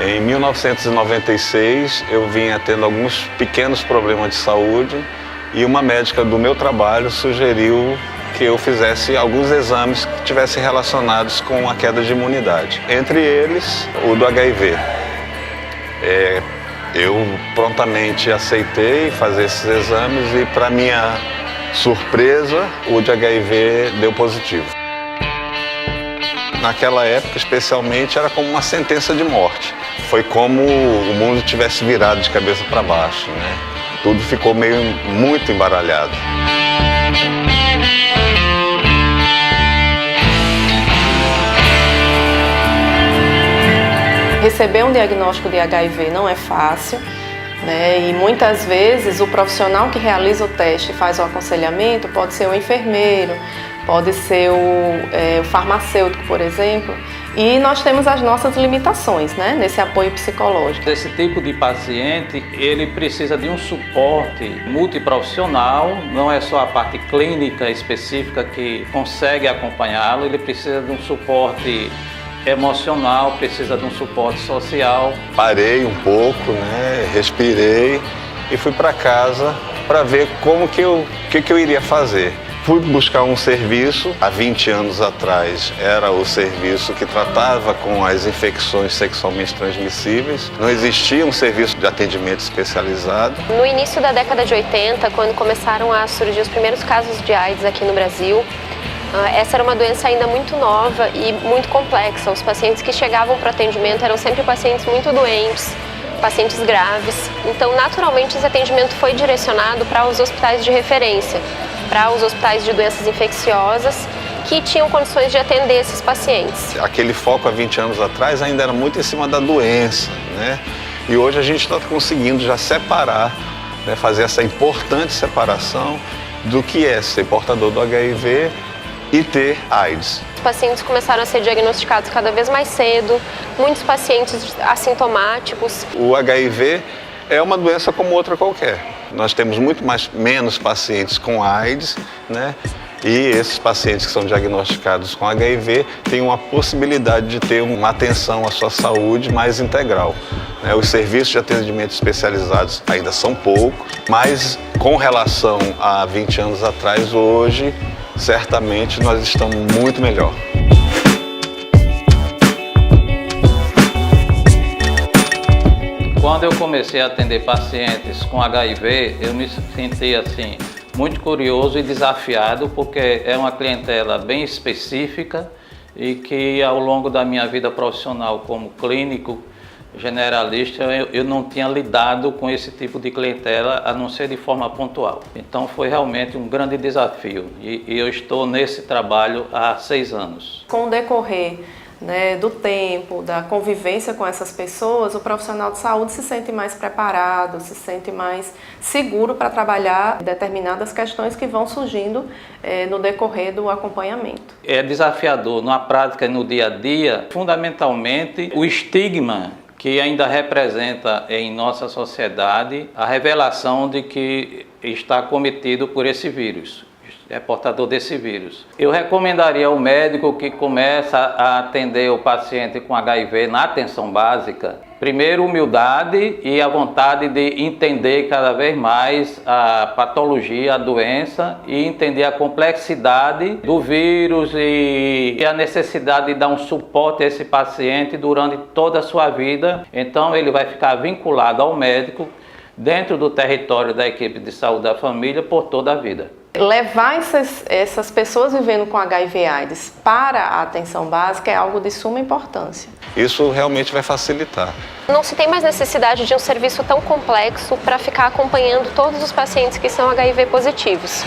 Em 1996, eu vinha tendo alguns pequenos problemas de saúde e uma médica do meu trabalho sugeriu que eu fizesse alguns exames que tivessem relacionados com a queda de imunidade. Entre eles, o do HIV. Eu prontamente aceitei fazer esses exames e, para minha surpresa, o de HIV deu positivo. Naquela época, especialmente, era como uma sentença de morte. Foi como o mundo tivesse virado de cabeça para baixo, né? Tudo ficou muito embaralhado. Receber um diagnóstico de HIV não é fácil, né? E muitas vezes o profissional que realiza o teste e faz o aconselhamento pode ser o enfermeiro, pode ser o farmacêutico, por exemplo, e nós temos as nossas limitações, né, nesse apoio psicológico. Esse tipo de paciente, ele precisa de um suporte multiprofissional, não é só a parte clínica específica que consegue acompanhá-lo, ele precisa de um suporte emocional, precisa de um suporte social. Parei um pouco, né, respirei e fui para casa para ver como que eu iria fazer. Fui buscar um serviço, há 20 anos atrás era o serviço que tratava com as infecções sexualmente transmissíveis. Não existia um serviço de atendimento especializado. No início da década de 80, quando começaram a surgir os primeiros casos de AIDS aqui no Brasil, essa era uma doença ainda muito nova e muito complexa. Os pacientes que chegavam para o atendimento eram sempre pacientes muito doentes, pacientes graves. Então, naturalmente, esse atendimento foi direcionado para os hospitais de referência, para os hospitais de doenças infecciosas que tinham condições de atender esses pacientes. Aquele foco há 20 anos atrás ainda era muito em cima da doença, né? E hoje a gente está conseguindo já separar, né, fazer essa importante separação do que é ser portador do HIV e ter AIDS. Os pacientes começaram a ser diagnosticados cada vez mais cedo, muitos pacientes assintomáticos. O HIV é uma doença como outra qualquer. Nós temos menos pacientes com AIDS, né? E esses pacientes que são diagnosticados com HIV têm uma possibilidade de ter uma atenção à sua saúde mais integral, né? Os serviços de atendimento especializados ainda são poucos, mas com relação a 20 anos atrás, hoje, certamente nós estamos muito melhor. Quando eu comecei a atender pacientes com HIV, eu me senti assim muito curioso e desafiado, porque é uma clientela bem específica e que ao longo da minha vida profissional como clínico generalista eu não tinha lidado com esse tipo de clientela, a não ser de forma pontual. Então foi realmente um grande desafio e eu estou nesse trabalho há 6 anos. Com o decorrer, né, do tempo, da convivência com essas pessoas, o profissional de saúde se sente mais preparado, se sente mais seguro para trabalhar determinadas questões que vão surgindo no decorrer do acompanhamento. É desafiador na prática e no dia a dia, fundamentalmente o estigma que ainda representa em nossa sociedade a revelação de que está cometido por esse vírus, é portador desse vírus. Eu recomendaria ao médico que começa a atender o paciente com HIV na atenção básica, primeiro humildade e a vontade de entender cada vez mais a patologia, a doença e entender a complexidade do vírus e a necessidade de dar um suporte a esse paciente durante toda a sua vida. Então ele vai ficar vinculado ao médico dentro do território da equipe de saúde da família por toda a vida. Levar essas pessoas vivendo com HIV/AIDS para a atenção básica é algo de suma importância. Isso realmente vai facilitar. Não se tem mais necessidade de um serviço tão complexo para ficar acompanhando todos os pacientes que são HIV positivos.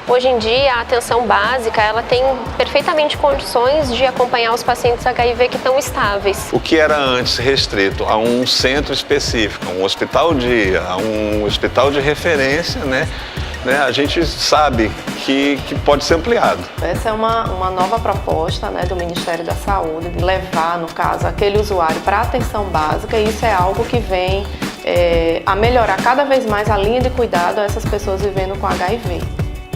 Hoje em dia, a atenção básica ela tem perfeitamente condições de acompanhar os pacientes HIV que estão estáveis. O que era antes restrito a um centro específico, a um hospital de referência, né? A gente sabe que pode ser ampliado. Essa é uma nova proposta, né, do Ministério da Saúde, de levar, no caso, aquele usuário para a atenção básica, e isso é algo que vem a melhorar cada vez mais a linha de cuidado a essas pessoas vivendo com HIV.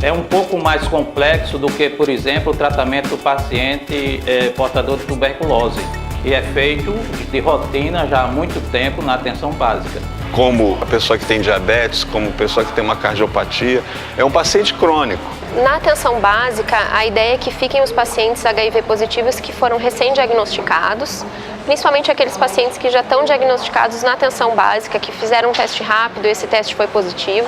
É um pouco mais complexo do que, por exemplo, o tratamento do paciente portador de tuberculose, que é feito de rotina já há muito tempo na atenção básica. Como a pessoa que tem diabetes, como a pessoa que tem uma cardiopatia, é um paciente crônico. Na atenção básica, a ideia é que fiquem os pacientes HIV positivos que foram recém-diagnosticados, principalmente aqueles pacientes que já estão diagnosticados na atenção básica, que fizeram um teste rápido e esse teste foi positivo,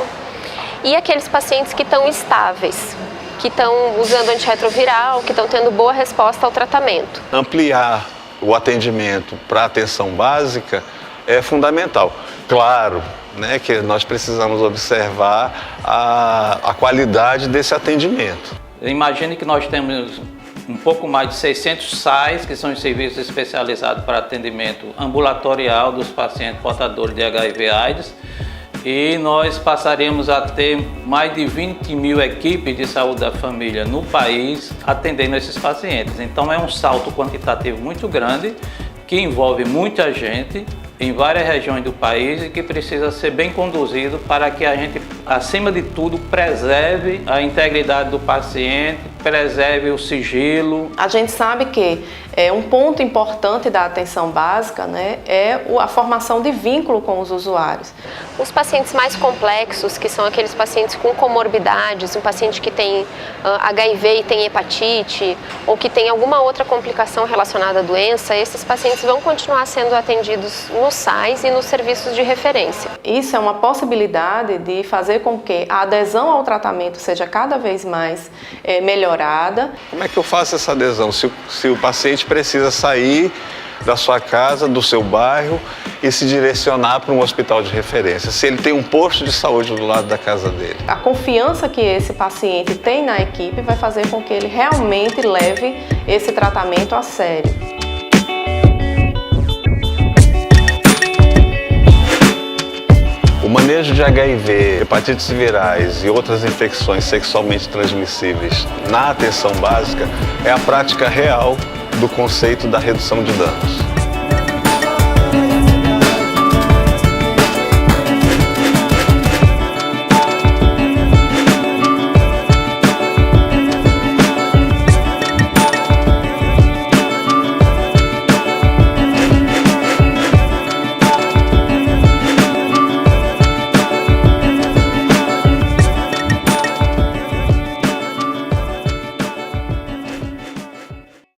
e aqueles pacientes que estão estáveis, que estão usando antirretroviral, que estão tendo boa resposta ao tratamento. Ampliar o atendimento para a atenção básica é fundamental. Claro, né, que nós precisamos observar a qualidade desse atendimento. Imagine que nós temos um pouco mais de 600 SAIs, que são os serviços especializados para atendimento ambulatorial dos pacientes portadores de HIV/AIDS, e nós passaremos a ter mais de 20 mil equipes de saúde da família no país atendendo esses pacientes. Então é um salto quantitativo muito grande, que envolve muita gente em várias regiões do país e que precisa ser bem conduzido para que a gente, acima de tudo, preserve a integridade do paciente, preserve o sigilo. A gente sabe que um ponto importante da atenção básica, né, é a formação de vínculo com os usuários. Os pacientes mais complexos, que são aqueles pacientes com comorbidades, um paciente que tem HIV e tem hepatite, ou que tem alguma outra complicação relacionada à doença, esses pacientes vão continuar sendo atendidos nos SAIs e nos serviços de referência. Isso é uma possibilidade de fazer com que a adesão ao tratamento seja cada vez mais melhorada. Como é que eu faço essa adesão? Se o paciente precisa sair da sua casa, do seu bairro e se direcionar para um hospital de referência, se ele tem um posto de saúde do lado da casa dele. A confiança que esse paciente tem na equipe vai fazer com que ele realmente leve esse tratamento a sério. O manejo de HIV, hepatites virais e outras infecções sexualmente transmissíveis na atenção básica é a prática real do conceito da redução de danos.